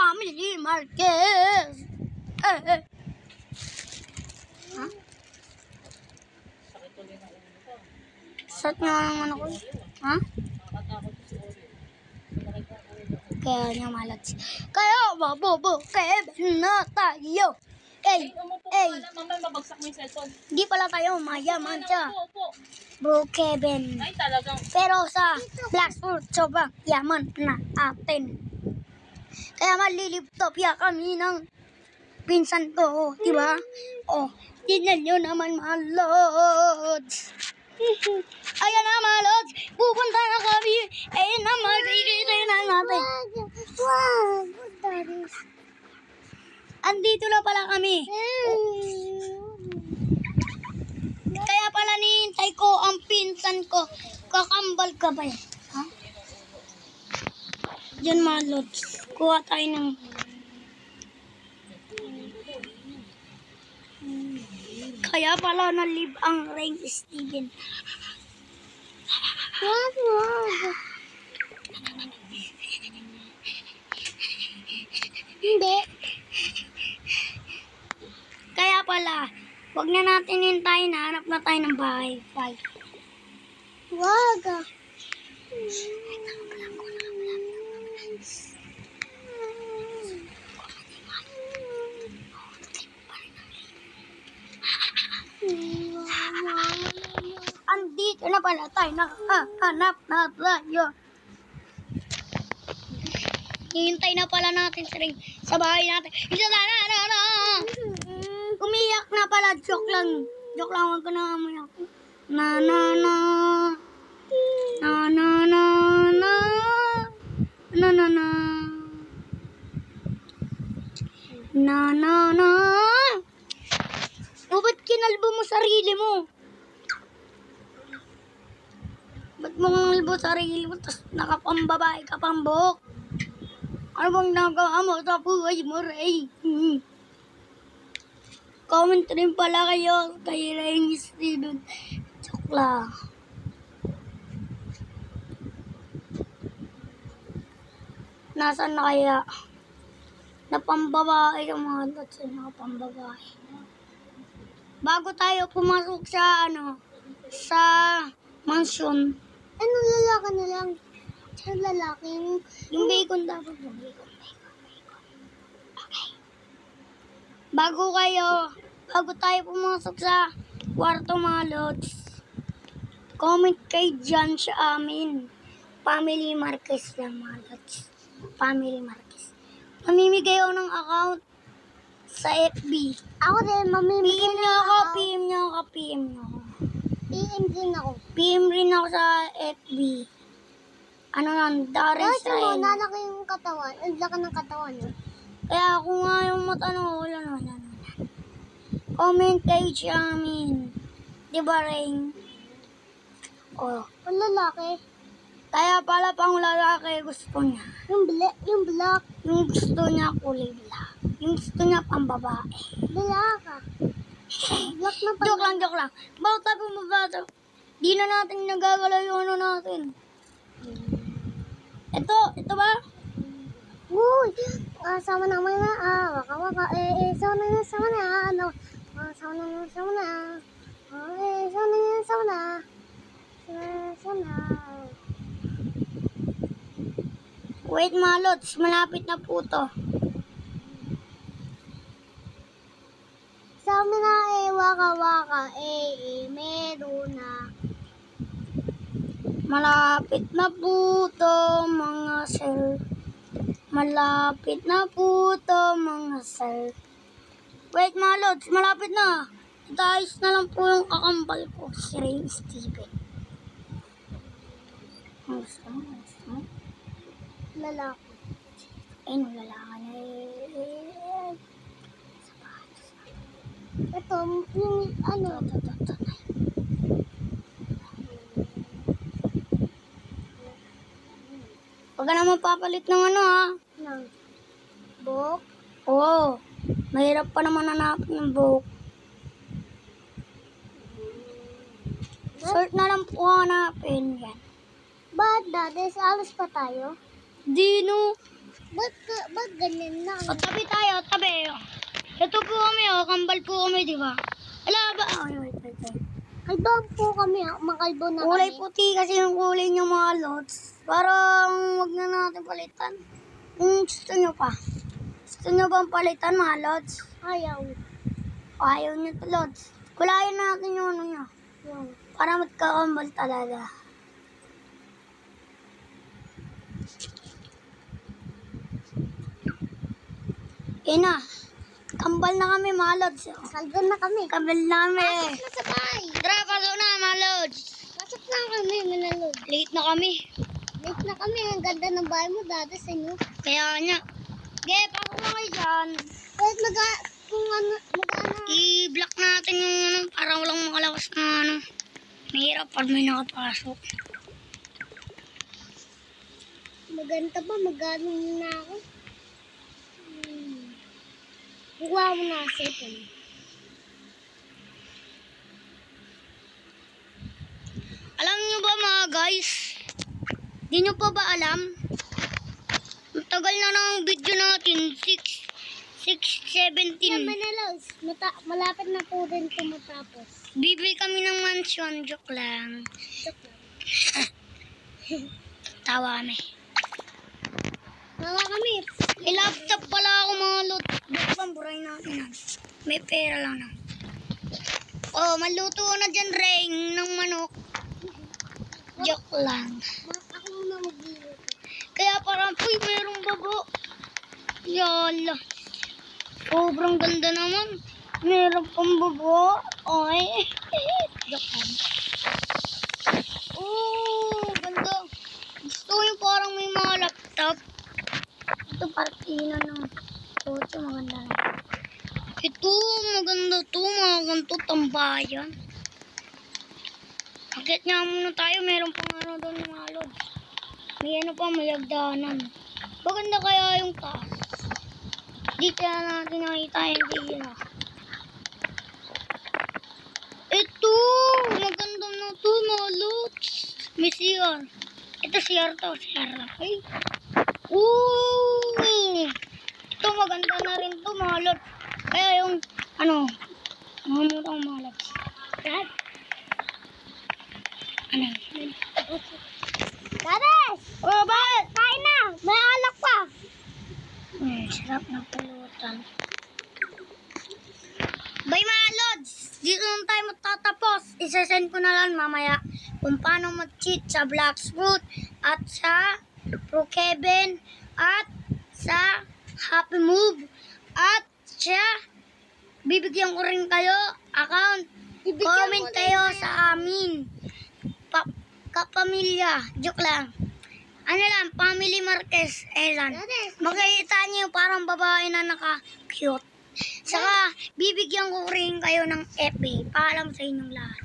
Family Marquez. Eh. Ha? Sakit nga naman ako. Ha? Kaya niya malat. Kaya mabobo. Kaya na tayo. Mamay, mabagsak mo yung cellphone. Hindi pala tayo mayaman siya. Opo. Bro Kevin. Ay, talagang. Pero sa Black Fruit, sobrang yaman na atin. Kaya maliliptopya kami ng pinsan ko, di ba? Oh, tignan nyo naman mga lods. Ayan na mga lods, pupunta na kami. Ayan na, makikita na natin. Andito na pala kami. Kaya pala nihintay ko ang pinsan ko. Kakambal ka ba yan? Ha? Diyan mga lods. Kuha tayo ng... Kaya pala na-live ang Rain Steven. Hindi. Kaya pala, wag na natin hintayin, hanap na tayo ng bahay. Wag. Andito na pala tayo, nakahanap na tayo. Hihintay na pala natin sa bahay natin. Isa na. Umiyak na pala, joke lang. Joke lang, wag ko na umiyak. Na. O, ba't kinalbo mo sarili mo? Ba't mo kinalbo sarili mo, tapos nakapambabae ka pang buhok? Ano bang nagawa mo sa buhay mo, Ray? Comment rin pala kayo kay Ray Steven. Joke lang. Nasaan na kaya? Napambabae yung mga lods, napambabae. Bago tayo pumasok sa sa mansion. Ano lalaki na lang? Sa lalaking... Yung bacon dapat. Yung bacon. Okay. Bago tayo pumasok sa kwarto mga lods, comment kayo dyan sa amin. Family Marquez lang mga lods. Family Marquez. Mamimigay ako ng account sa FB. Ako din, mamimigay PM nyo ako. PM nyo ako. PM din ako. PM rin ako sa FB. Ano lang, Darren Kasi mo, Israel. nalaki yung katawan. Ang laki ng katawan niya. Kaya ako nga yung wala na. Comment kayo sa amin. Diba, Rain? Oh. Ang lalaki. Kaya pala pang lalaki gusto niya. Yung black. Yung gusto niya kulay black. Yung gusto niya pang babae. Black ah. Black na pa. Joke lang. Bakit tayo bumabasa? Di na natin nagagalaw yung ano natin. Ito ba? Uy! Sama naman na. Waka. Sama na. Sama na. Wait mga lods, malapit na po to. Sama na waka. Meron na. Malapit na po to mga sir. Malapit na po to mga sir. Wait mga lods, malapit na. Itayos na lang po yung kakambal ko, si Ray Steven. Gusto mo? Lalaki. Ay, lalaki na eh. Ito, yung ano. Huwag ka naman papalit ng ano ha. Ng book. Oo. Mahirap pa naman hanapin ng buhok. Short na lang po hanapin yan. Ba't dati? Alas pa tayo? Di no. Ba't ganyan na? O, tabi tayo, tabi. Ito po kami, kambal po kami, di ba? Ala ba? Wait. Kaldoan po kami, makaldo na Kulay kami. puti kasi yung kulay niyo mga lods. Parang wag na natin palitan. Kung gusto nyo pa. Gusto nyo bang palitan mga lods? Ayaw. Ayaw nyo to lods. Kulayan natin yung ano nyo. Para magkakambal talaga. Na. Kambal na kami mga lods. Kaldo na kami. Kambal na kami. Pasok na sa bahay. Tara, pasok na mga lods. Pasok na kami, manalod. Late na kami. Late na kami, ang ganda ng bahay mo dati sa inyo. Kaya nga. Okay, pasok na kayo dyan. Kahit kung ano, I-block natin yung ano, para walang makalawas na ano. Mahirap pag may nakapasok. maganda ba, magano na ako. Kuha mo na second. Alam nyo ba mga guys? Di nyo pa ba alam? Ang tagal na ng video natin. 6:17. Manalos, malapit na po din ito matapos. Bibili kami ng mansion. Joke lang. Joke lang. Tawa kami. Tawa kami. May laptop pala ako mga lot. Bukang buray natin. May pera lang na. Oh, maluto na dyan ring ng manok. Joke lang. Ako muna mag-iwi. Kaya parang, uy, mayroong babo. Yala. Sobrang ganda naman. Meron pang babo. Ay. Joke lang. Oh, ganda. Gusto ko yung parang may mga laptop. Ito partina ng ito maganda na. Ito, maganda to. Mga ganito, tambayan. Akit nga muna tayo. Meron pang ano doon mga lods. May ano pa, may hagdanan. Maganda kaya yung taas. Di kaya natin nakita yung dila. Ito, maganda na to mga lods. May CR. Ito CR to, CR lang. Ay. Ooh! Ito maganda na rin to mga lods. Kaya yung, ano, mamutang mga lods. Dad? Ano? Tares! Oh, bakit? Kain na! May alak pa! Sarap ng pulutan. Bye mga lods! Dito lang tayo matatapos. Isasend ko na lang mamaya kung paano mag-cheat sa Blacksroot at sa Pro7 at sa Happy Move at sa bibigyan ko rin kayo account. Comment kayo sa amin. Kapamilya. Joke lang. Ano lang, Family Marquez. Lang. Makikita niyo parang babae na naka-cute. Saka, bibigyan ko rin kayo ng FB. Paalam sa inyong lahat.